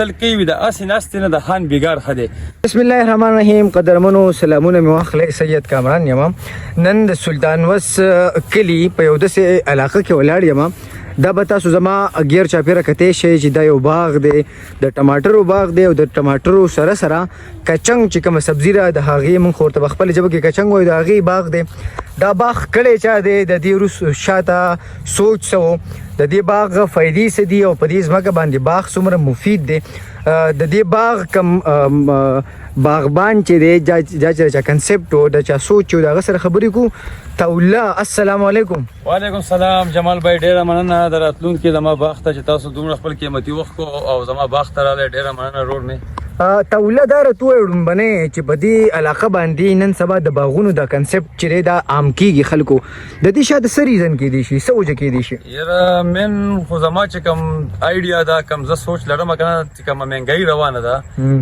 تل کې وي د اسې ناستې نه د خان بیګار ښه دی. بسم الله الرحمن الرحیم. قدرمنو سلامونه مې واخلئ. سید کامران یم. نن د سلطان وس کلي په یو داسې علاقه کې ولاړ یم. دا به تاسو زما غیر چاپیره کتې شئ چې دا یو باغ دی، د ټماټرو باغ دی او د ټماټرو سره سره کچنګ چې کومه سبزي ده د هغې موږ ورته په خپله ژبه کې کچنګ وایو، د هغې باغ دی. دا باغ کړی چا دی د دې وروسته شاته سوچ څه و، د دې باغ فایدې څه دي او په دې ځمکه باندې باغ څومره مفید دی. د دې باغ کم باغبان چې دی چا کنسپټ و د چا سوچ و د هغه سره خبرې کوو. طاوله السلام علیکم. وعلیکم سلام جمال بھائی، ډیره مننه د راتلونکي زما باغ ته چې تاسو دومره خپل قیمتي وخت کو او زما باغ ته راغلی، ډیره مننه روډ مې. طاوله دا راته ووایه ړومبنۍ چې په دې علاقه باندې نن سبا د باغونو دا کنسپټ چې دی دا عام کېږي خلکو، د دې شاته څه ریزن کېدی شي، څه وجه کېدی شي؟ یاره مین خو زما چې کوم آیډیا ده، کوم زه سوچ لرم که نه چې کومه مهنګایي روانه ده،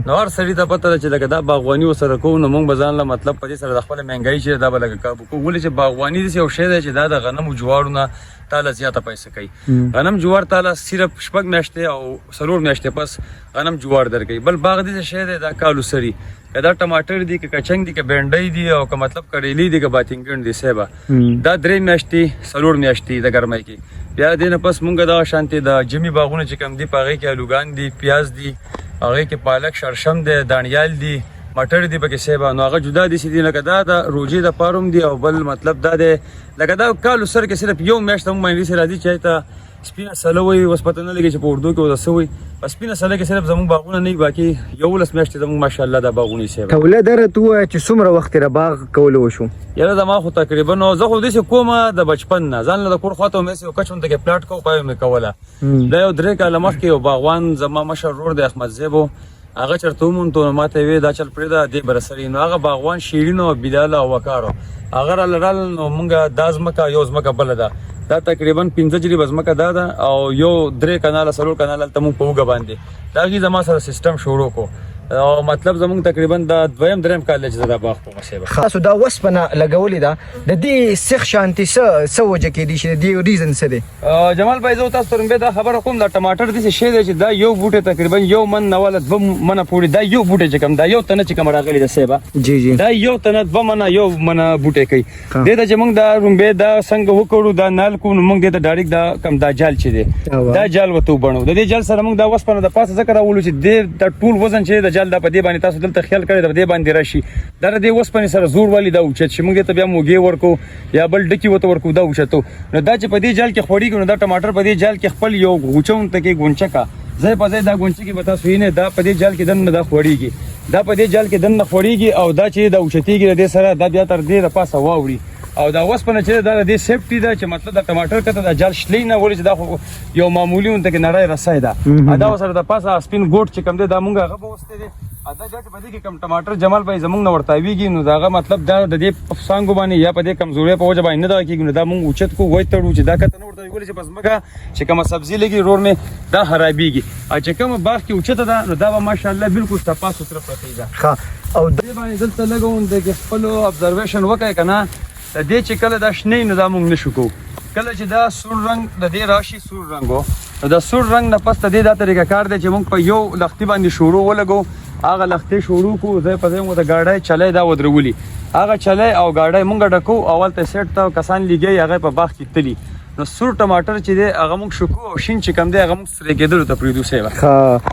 نو هر سړي ته پته ده چې لکه دا باغواني ورسره کوو نو موږ به ځان له مطلب په دې سره د خپله مهنګایي چې دا به لکه کابو کوو. ولې چې باغواني داسې یو شی دی چې دا د غنمو جوارو نه تاله زیاته پیسې کوي. غنم جوار تاله صرف 6 میاشتې او 4 میاشتې پس غنم جوار درکوي. بل باغ داسې شی دی دا کالو سري، که دا ټماټر دي که کچنګ دي که بینډۍ دي او که مطلب کریلي دي که باتینګن دي صاحبه، دا 3 میاشتې 4 میاشتې د ګرمۍ کې. بیا دې نه پس مونږ دغه شانتې د جمي باغونه چې کوم دي په هغې کې الوګان دي، پیاز دي، هغې کې پالک شړشم دی، دانیال دي، مټر دی پکې صاحبه. نو هغه جدا دي دي لکه دا د روژې د پاره دی او بل مطلب دا دی لکه دا کالو سر کې صرف یو میاشت هم باندې راځي چې ته سپینه سله وایي، اوس پته نه لګي چې په اردو کې ورته څه وایي. په سپینه سله کې صرف زموږ باغونه نه وي، باقي 11 میاشتې زموږ ماشاءالله دا باغونه یې صاحبه. طاوله دا راته ووایه چې څومره وخت یې باغ کولو وشو؟ یاره زما خو تقریبا نو زه خو داسې کومه د بچپن نه ځان له د کور خواته مې یو کچ ونته کې پلاټ کو پای مې کوله. دا یو 3 کاله مخکې یو باغوان زما مشر ورور دی احمد زیبو، هغه چېرته وموندو نو ماته یې ویې دا چل پرېږده دې به رسوي. نو هغه باغوان شیرین او بلال او وقار هغه راله رال نو مونږ دا ځمکه یو ځمکه بله ده، دا تقریبا 15 جریبه ځمکه دا ده او یو 3 کناله 4 کناله هلته مونږ په اوږه باندې د هغې زما سره سیسټم شروع کو او مطلب زمونږ تقریبا دا 2-3 کال دی چې زه دا باغ کوم صاحبه. تاسو دا وسپنه لګولې ده، د دې سیخ شانتې څه وجه کېدی شي، د دې ریزن څه دی؟ جمال بھائی زه تاسو ته دا خبره کوم، دا ټماټر داسې شی دی چې دا یو بوټی تقریبا 1 من نه والا 2 منه پورې، دا یو بوټی چې کوم دا یو تنه چې کوم راغلی ده صاحبه، جی جی دا یو تنه 2 منه 1 منه بوټی کوي. دې ته چې موږ دا رومبې دا څنګه وکړو دا نال کو نو موږ دې ته ډایرکټ دا کم دا جال چې دی دا جال ورته وبڼو. د دې جال سره موږ دا وسپنه د پاسه ځکه راولو چې دې دا ټول وزن چې د جال دا په دې باندې تاسو دلته خیال کړی د دې باندې راشي، دا د دې وسپنې سره زور والی دا اوچت شي، موږ ته بیا موږې ورکو یا بل ډکي ورته ورکو دا اوچتو. نو دا چې په دې جال کې خوړېږي نو دا ټماټر په دې جال کې خپل یو غوچه ونته کې غونچکه ځای په ځای دا غونچه کې به تاسو وینئ دا په دې جال کې دننه دا خوړېږي، دا په دې جال کې دننه خوړېږي او دا چې دا اوچتېږي د دې سره دا بیا تر دې د پاسه واوړي او دا وسپنه چې دا د دې سیفټي ده چې مطلب د ټماټر کته د جال شلې نه ولې چې دا خو یو معمولي ونته کې نری رسۍ ده، دا سره د پاسه سپین ګوټ چې کوم دی دا مونږ هغه به وستی دی. دا چې په دې کې کوم ټماټر جمال بھائی زمونږ نه ورته ویږي نو دا هغه مطلب دا د دې څانګو باندې یا په دې کمزورۍ په وجه باندې نه دغه کېږي، نو دا مونږ اوچت کو وایي تړو چې دا کته نه ورته وي، ولې چې په ځمکه چې کومه سبزي لګي روډ مې دا خرابېږي او چې کومه باغ کې اوچته ده نو دا به ماشاءالله بالکل صفا سوتره پرتې ده. او دې باندې دلته لګون د خپلو ابزرویشن وکړئ که نه د دې چې کله دا شنې نو دا مونږ نشو کوو. کله چې دا سور رنګ د دې راشي سور رنګ نو د سور رنګ نه پس د دې دا طریقه کار دی چې مونږ په یو لختي باندې شروع ولګو، هغه لختې شروع کړو ځای په ځای مو د ګاډۍ چلی دا ودرولي، هغه چلی او ګاډۍ مونږ ډکو اول ته سیټ ته کسان لګي هغه په باغ کې تلي نو سور ټماټر چې دی هغه مونږ شکو او شین چې کم دی هغه مونږ سره کېدلو ته پرېږدو صاحبه.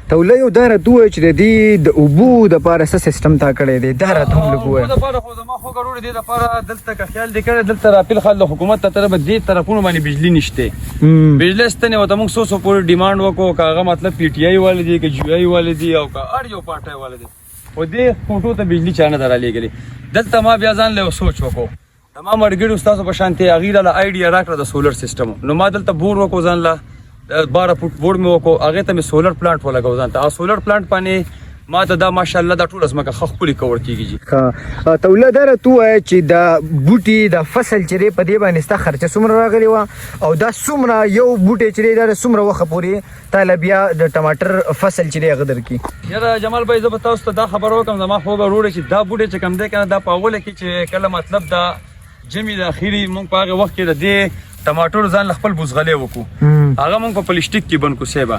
طاوله یو دا راته ووایه چې د دې د اوبو دپاره څه سیسټم تا کړی دی، دا راته هم لږ ووایه. اوبو دپاره خو زما خو ګډوډ دې دپاره دلته که خیال دې کړی دلته راپیل خال د حکومت ته طرفه دې طرفونو باندې بجلي نشته، بجلۍ ستنې ورته مونږ 100 پورې ډیمانډ وکړو که هغه مطلب پی ټي آی والے دي که جی آی والے دي او که هر یو پارټۍ والے دي خو دې کوټو ته بجلي چا نه ده رالیږلې. دلته ما بیا ځان له سوچ وکړو د ما مړګړي استادو په شانتې هغې راله آیډیا راکړه د سولر سیسټم، نو ما دلته بور وکړو ځان له 12 فوټ بور مې وکړو، هغې ته مې سولر پلانټ ولګو ځان ته، او سولر پلانټ باندې ما ته دا ماشاءالله دا ټوله ځمکه ښه ښکلې کور کېږي. طاوله دا راته ووایه چې دا بوټي دا فصل چې دی په دې باندې ستا خرچه څومره راغلې وه او دا څومره یو بوټی چې دی دا څومره وخت پورې تاله بیا د ټماټر فصل چې دی هغه درکړي؟ یاره جمال بھائی زه به تاسو ته دا خبره وکړم زما خوږه وروڼه چې دا بوټی چې کوم دی که نه دا په اوله کې چې کله مطلب دا جمعې د اخري موږ په هغې وخت کې د دې ټماټرو ځان له خپل بوزغلې وکړو، هغه موږ په پلسټیک کې بند کړو صاحبه.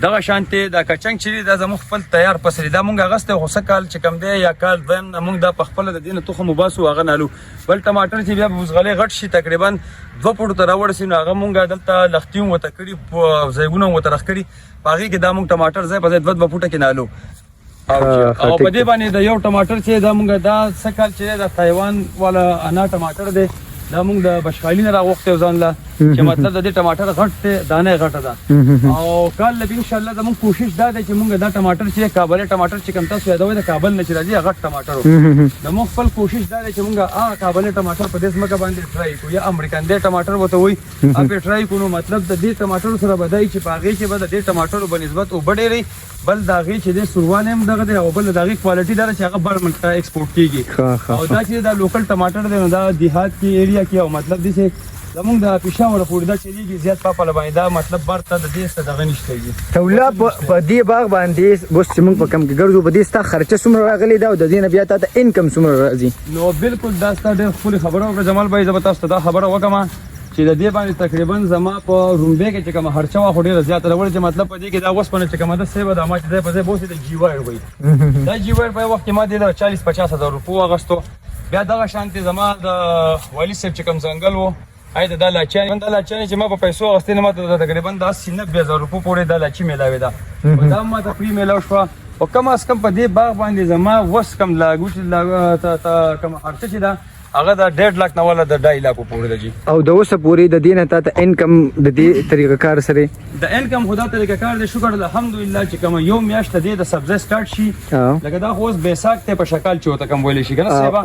دغه شانتي دا کچنګ چې دا زموږ خپل تیار فصل دا مونږ اغسته خو سکال چې کم دی یا کال دویم مونږ دا په خپل د دینه تخم وباسو هغه نالو بل ټماټر چې بیا بوزغلې غټ شي تقریبا 2 فوټو ته راوړسي نو هغه مونږ دلته لختیوم وته کړي زیګونه وته رخ کړي باغی کې دا مونږ ټماټر ځای په ځای 2 فوټه کې نالو او په دې باندې د یو ټماټر چې دا مونږ دا سکال چې د تایوان والا انا ټماټر دی دا مونږ د بشخالي نه راغوښته ځان لا چې مطلب د دې ټماټر غټ ته دانه غټه ده او کال لبي ان شاء الله زموږ کوشش دا ده چې مونږ دا ټماټر چې کابل ټماټر چې کم تاسو یادوي د کابل نه چې راځي غټ ټماټر د مونږ خپل کوشش دا ده چې مونږ کابل ټماټر په دې سمګه باندې ټرای کو یا امریکن دې ټماټر وته وي په ټرای کو نو مطلب د دې ټماټر سره بدای چې پاغي چې بد دې ټماټر په نسبت او بډېری بل داغي چې د سروانه هم دغه دی او بل داغي کوالټي دار چې هغه بر ملک ایکسپورټ کیږي او دا چې دا لوکل ټماټر دی دا دیهات کې ایریا کې او مطلب دي چې زمونږ د پېښور پورې دا چلیږي زیات پاپله باندې دا مطلب برته د دې څه دغه نشته وي تولا په دې باغ باندې بس چې موږ په کم کې ګرځو په دې ستا خرچه څومره راغلی دا او د دې نه بیا تا ته انکم څومره راځي نو بالکل دا ستا ډېر ښکلې خبره وکړه جمال بھائی زه به تاسو ته دا خبره وکړم چې د دې باندې تقریبا زما په رومبې کې چې کومه خرچه وه خو ډېره زیاته راوړې چې مطلب په دې کې دا اوسپنه چې کومه ده سیبه دا ما چې ځای په ځای بوسې د جي وایر وایي دا جي وایر په وخت کې ما دې د 40-50 هزار روپو واغستو بیا دغه شانتې زما د والي صاحب چې کوم ځنګل و دا لاچانې چې ما په پیسو اغستې نه ماته تقریبا د 80-90 هزار روپو پورې دا لاچي میلاوې ده دا ما ته فری میلاو شوه او کم از کم په دې باغ باندې زما وس کم لاګو چې کومه خرچه چې ده هغه د 1.5 لک نه ولا د 2.5 لک پورې ده جی او د اوسه پورې د دې نه تا ته انکم د دې طریقه کار سره د انکم خدا طریقه کار دی شکر الحمدلله چې کوم یو میاشت د سبزی سٹارټ شي لکه دا خو اوس بیساک ته په شکل چې وته کوم ویل شي کنه سیبا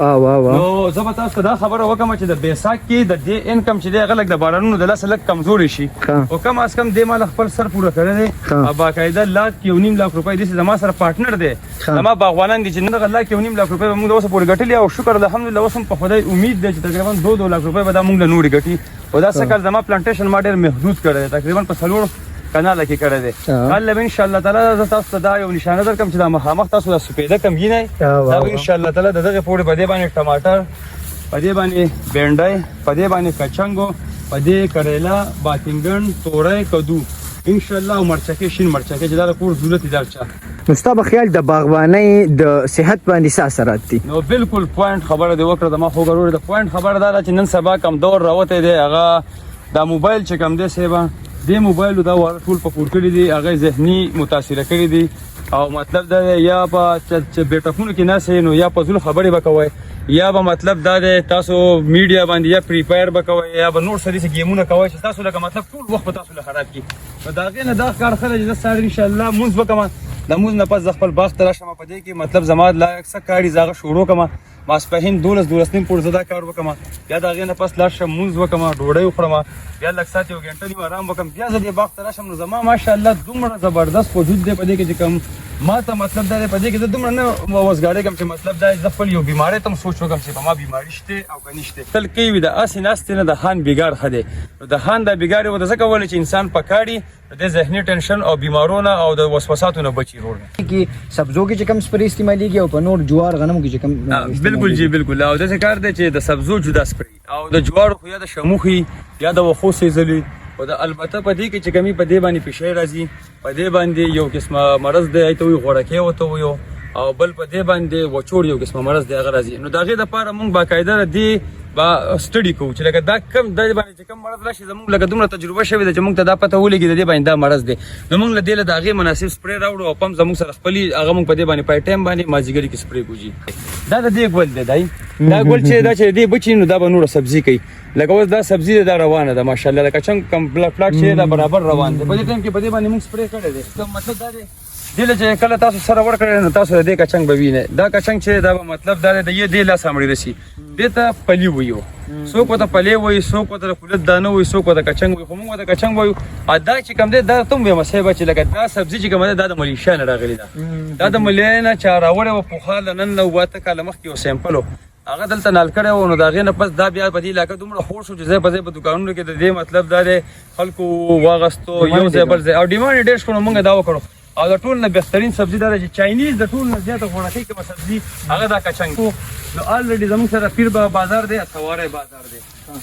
نو زه به تاسو دا خبره وکم چې د بیساک کې د دې انکم چې دی غلط د بارانونو د لاس لک کمزوري شي او کم از کم د مال خپل سر پوره کړی دی او باقاعده لاک یو نیم لاک روپۍ د زما سره پارټنر دی زما باغوانان دي چې نه لاک یو نیم لاک روپۍ موږ اوس پورې ګټلې او شکر الحمدلله اوس په خدای امید ده چې تقریبا 2 لک روپۍ به دا موږ له نورې ګټي او دا سکل زما پلانټیشن ما ډېر محدود کړی دی تقریبا په 4 کناله کې کړی دی کله ان شاء الله تعالی زه تاسو ته دا یو نشانه درکم چې دا مخامخ تاسو د سپیده کم ګینئ دا ان شاء الله تعالی دغه پورې په دې باندې ټماټر په دې باندې بینډای په دې باندې کچنګو په دې کریلا باټینګن تورای کدو ان شاء الله مرچکه شین مرچکه چې دا کور ضرورت درچا مستابه خیال د باغبانۍ د صحت باندې څه اثرات دي نو بالکل پوینټ خبره دی وکړه د ما خو ضروري د پوینټ خبره دا چې نن سبا کم دور راوته دی هغه دا موبایل چې کم دی سیبا د موبایل دا ټول په پور کړی دی هغه ذهني متاثر کړی دی او مطلب دا یا په بیٹفونو کې نه نو یا په ځل خبرې وکوي یا به مطلب دا تاسو میډیا باندې یا پری فایر وکوي یا به نور سړي گیمونه کوي چې تاسو لکه مطلب ټول وخت په تاسو له خراب کی دا غینه دا کار خلک د سار ان شاء الله مونږ وکم د مونږ نه پس خپل باغ ته راشم په دې کې مطلب زما لا اکثر کاری زاغه شروع کما ماسپهین 12 نیم پور زدا کار وکم یا دا غینه پس لاش مونږ وکم ډوډۍ وخورم یا لک ساتي وګنټه نیو آرام وکم بیا زه دې باغ ته راشم نو زما ماشاء الله دومره زبردست وجود دی په دې کې چې کوم ما ته مطلب دا په دې کې دومره نه وسګاړې کوم چې مطلب دا د خپل یو بیماری ته سوچ وکم چې په ما بیماری شته او کنيشته تل کې وي د اسی ناستنه د خان بیګار خده د خان د بیګاری و د څه کول چې انسان پکاړي د ذهني ټنشن او بیمارونو او د وسوساتو نه بچي ورو کې سبزو کې چې کم سپری استعماليږي او په نور جوار غنمو کې چې کم بالکل جی بالکل او د څه کار دی چې د سبزو جدا سپری او د جوار خو یا د شموخي یا د وخو سیزلی او د البته په دې کې چې کمی په دې باندې پېښې راځي په دې باندې یو قسمه مرض دی ایته وي غوړکه وته وي او بل په دې باندې وچوړ یو قسمه مرض دی هغه راځي نو دغه د لپاره موږ باقاعده دی با سټډي کوو چې لکه دا کم د باندې چې کم مرض راشي زموږ لکه دومره تجربه شوې ده چې موږ ته دا پته ولګي د دې باندې دا مرض دی نو موږ له دې له دغه مناسب سپری راوړو او پم زموږ سره خپل هغه موږ په دې باندې پای ټایم باندې مازیګری کې سپری کوجی دا د دې ګل دی دا ګل چې دا چې دې بچی نو دا به نور سبزی کوي لکه اوس دا سبزی دا روانه ده ماشاءالله لکه څنګه کم پلاټ چې دا برابر روان دی په دې ټایم کې په دې باندې موږ سپری کړی دی نو مطلب دا دی دله چې کله تاسو سره ورکړئ نو تاسو دې کچنګ به وینئ دا کچنګ چې دا مطلب دا د دې لاس امړي رسی دې ته پلی ویو څوک وته پلی وایي څوک وته کولت دانه وایي څوک وته کچنګ وایي خو موږ وته کچنګ وایو دا چې کوم دی دا تم به مسیبه چې لکه دا سبزی چې کوم دی دا د ملیشیا نه راغلی دا د ملیشیا نه چا راوړی و پوخاله نن نو واته کاله مخکې یو سیمپل هغه دلته نال کړی و نو د هغې نه پس دا بیا په دې علاقه دومره خور شو چې ځای په ځای په دوکانونو کې د دې مطلب دا دی خلکو واغستو یو ځای بل ځای او ډیمانډ یې ډېر شو نو موږ دا وکړو او د ټول نه بهترین سبزی دا چې چاینیز د ټول نه زیاته غوړکۍ کومه سبزي هغه دا کچنګ نو الریډي زموږ سره پیر بابا بازار دی اتواره بازار دی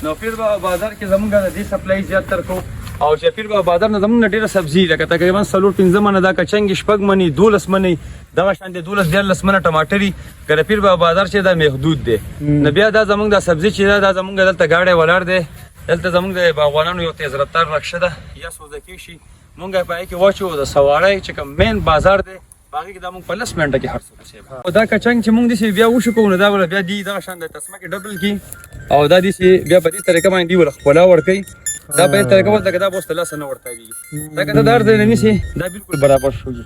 نو پیر بابا بازار کې زموږ د دې سپلای زیات تر کو او چې پیر بابا بازار نه زمونږ ډیره سبزي لکه تقریبا 4-5 منه دا کچنګ شپږ منی 12 منی دغه شان دي 12 منه ټماټري کله پیر بابا بازار چې دا محدود دی نه بیا دا زمونږ د سبزي چې دا زمونږ دلته گاډي ولاړ دی دلته زمونږ د باغوانانو یو تیز رفتار رخصه ده یا سوزکی شي مونږه پای کې واچو د سوارای چې کوم مین بازار دی باقي دا مونږ په لس منټه کې هر څه کوسه او دا کچنګ چې مونږ دې بیا وشو کوو دا ول بیا دی دا شان د تسمه کې ډبل کی او دا دې بیا په دې طریقه باندې ول خپل ور کوي دا په طریقه باندې دا بوست لاس نه ورته وی دا کته دار دې نه نشي دا بالکل برابر شوږي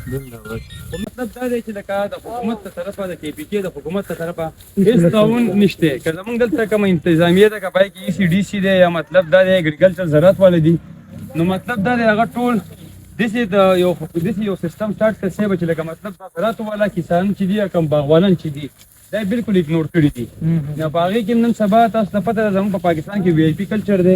مطلب دا دی چې لکه د حکومت ته طرفه د کې پی کې د حکومت ته طرفه هیڅ تعاون نشته کله موږ دلته کوم انتظامیه ده کپای کې سی ډي سی دی یا مطلب دا دی اګریکلچر زراعت والدي نو مطلب دا دی هغه ټول د یو سیستم سٹارټ کړي چې لکه مطلب دا زراعت والا کسان چې دي کم باغوانان چې دي دا بالکل اګنور کړی دي نو باغې کې نن سبا تاسو ته پته زموږ په پاکستان کې وی آی پی کلچر دی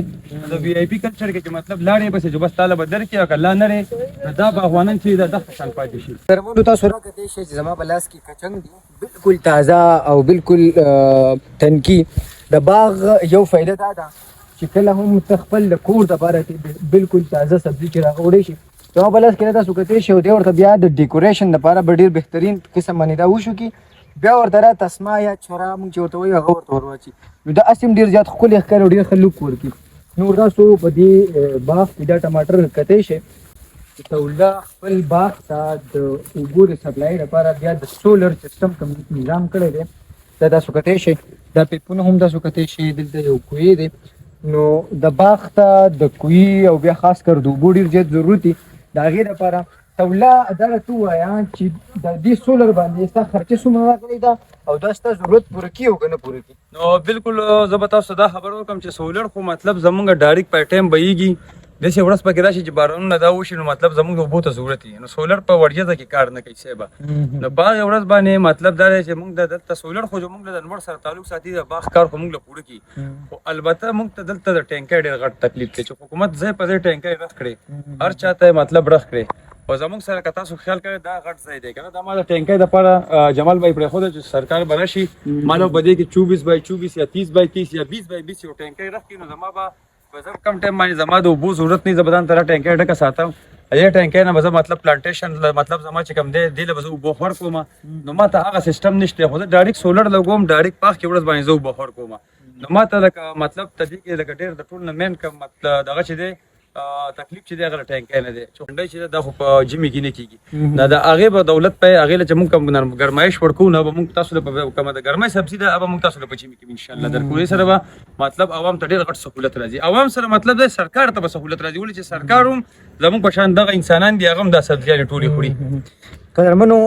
د وی آی پی کلچر کې چې مطلب لاړې بس جو بس طالب در کې او کله نه لري دا باغوانان چې دا د خپل پاتې شي ترمنو تاسو راکته شي چې زما بلاس کې کچنګ دي بالکل تازه او بالکل تنکی د باغ یو فائدہ دا ده چې کله هم تخپل کور د لپاره بالکل تازه سبزی چې راغوړي شي زما بلاس کې تاسو کته شي او دی ورته بیا د ډیکوریشن لپاره به ډیر بهترین قسم باندې دا وشو کی بیا ورته را تسمه یا چورا مونږ چې ورته وایو هغه ورته ورواچي نو دا اسیم ډیر زیات ښکلی ښکاري او ډېر ښه لوک ورکړي نو تاسو په دې باغ کې دا ټماټر کتی شئ چې توله خپل باغ ته د اوبو د سپلای لپاره بیا د سولر سیسټم کوم نظام کړی دی دا تاسو کتی شئ دا پیپونه هم تاسو کتی شئ دلته یو کوی دی نو د باغ ته د کوی او بیا خاص کر د اوبو ډېر زیات ضرورت دی د هغې لپاره توله دا راته ووایه چې د دې سولر باندې ستا خرچه څومره راغلی ده او دا ستا ضرورت پوره کړي او که نه پوره کړي نو بالکل زه به تاسو دا خبر ورکړم چې سولر خو مطلب زمونږ ډایرکټ په ټایم بهیږي داسې ورځ پکې راشي چې بارانونه دا وشي نو مطلب زمونږ د اوبو ته ضرورت وي نو سولر په وړجزه کې کار نه کوي صاحبه نو باغ یو ورځ باندې مطلب دا دی چې موږ د دلته سولر خو زموږ د لمر سره تعلق ساتي د باغ کار خو موږ له پوره کړي خو البته موږ ته دلته د ټینکۍ ډېر غټ تکلیف دی چې حکومت ځای په ځای ټینکۍ رخ کړي هر چاته مطلب رخ کړي او زموږ سره که تاسو خیال کوئ دا غټ ځای دی که نه دا ما د ټینکۍ دپاره جمال بای پرېښوده چې سرکار به راشي ما له به دې کې 24x24 یا 30x30 یا 20x20 یو ټینکۍ رخ کړي نو زما به په زه کم ټایم باندې زما د اوبو ضرورت نه زه به ځان ته ټینکۍ ډکه ساتم دې ټینکۍ نه به زه مطلب پلانټیشن مطلب زما چې کوم دی دې له به زه اوبه خور کوم نو ما ته هغه سیسټم نشته خو زه ډایرکټ سولر لګوم ډایرکټ باغ کې ورځ باندې زه اوبه خور کوم نو ما ته لکه مطلب ته دې کې لکه ډېر د ټول نه مین کوم مطلب دغه چې دی تکلیف چې دی هغه ټینکۍ نه دی چونډۍ چې دا خو په جمي کې نه کېږي دا د هغې به دولت په هغې له چې مونږ کوم ګرمایش ورکوو نو به مونږ تاسو له کومه د ګرمۍ سبزي ده هغه به مونږ تاسو له په جمي کې انشاءالله درکوو سره به مطلب عوام ته ډېر غټ سهولت راځي عوام سره مطلب دی سرکار ته به سهولت راځي ولې چې سرکار هم زموږ په شان دغه انسانان دي هغه هم دا سبزیانې ټولې خوري قدرمنو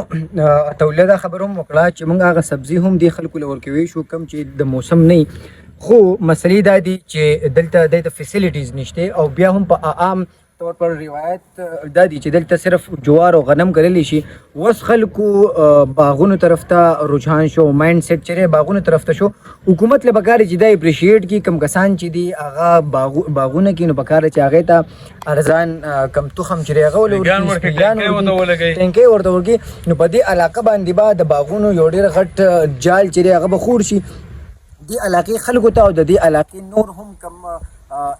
تولیه دا خبر هم وکړه چې موږ هغه سبزي هم دې خلکو له ورکوی شو کم چې د موسم نه خو مسلې دا دي چې دلته د فیسیلیټیز نشته او بیا هم په عام طور پر روایت دا دي چې دلته صرف جوار او غنم کرلی شي اوس خلکو باغونو طرف ته رجحان شو مایند سیټ چیرې باغونو طرف ته شو حکومت له پکاره چې دا اپریشیټ کی کم کسان چې دي هغه باغونه کې نو پکاره چې هغه ته ارزان کم تخم چیرې هغه ولې ټینکۍ ورته ورګي نو په دې علاقه باندې با د باغونو یو ډېر غټ جال چیرې هغه به خور شي دې علاقې خلکو ته او د دې علاقې نور هم کم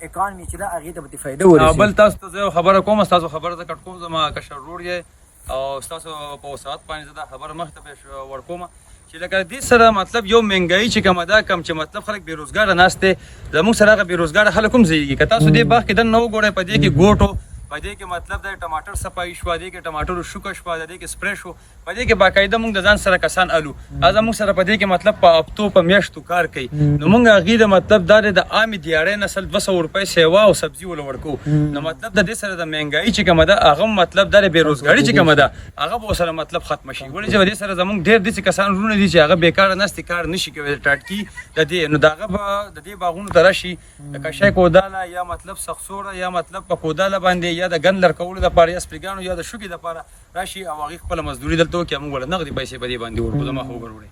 اکانومي چې دا هغې ته به فایده ورسي بل تاسو ته زه خبره کوم ستاسو خبره زه کټ کوم زما کشر ورور یې او ستاسو په وسعت باندې زه دا خبره مخ ته ورکوم چې لکه دې سره مطلب یو مهنګایي چې کومه ده کم چې مطلب خلک بېروزګاره ناست دی زموږ سره هغه بېروزګاره خلک هم ځایږي که تاسو دې باغ کې دننه وګورئ په دې کې ګوټو په دې کې مطلب د ټماټر صفایي شوه دې کې ټماټرو شوکه شوه دې کې سپری شو په دې کې باقاعده موږ د ځان سره کسان الو زموږ سره په دې کې مطلب په هفتو په میاشتو کار کوي نو موږ هغې د مطلب دا دی د عامې دیاړۍ نسل 200 روپۍ سیوا او سبزي ول ورکوو نو مطلب د دې سره د مهنګایي چې کومه ده هغه مطلب دا دی بېروزګاري چې کومه ده هغه به ورسره مطلب ختمه شي ولې چې په دې سره زموږ ډېر داسې کسان وروڼه دي چې هغه بېکاره ناست دي کار نشي کولی ټاټکي د دې نو د هغه به د دې باغونو ته راشي د کشی کوداله یا مطلب سخسوره یا مطلب په کوداله باندې یا د ګندلر کولو دپاره یا سپریګانو یا د شوکې دپاره راشي او هغې خپله مزدوري دلته وکړي موږ له نغدې پیسې په دې باندې ورکړو زما خبر وړئ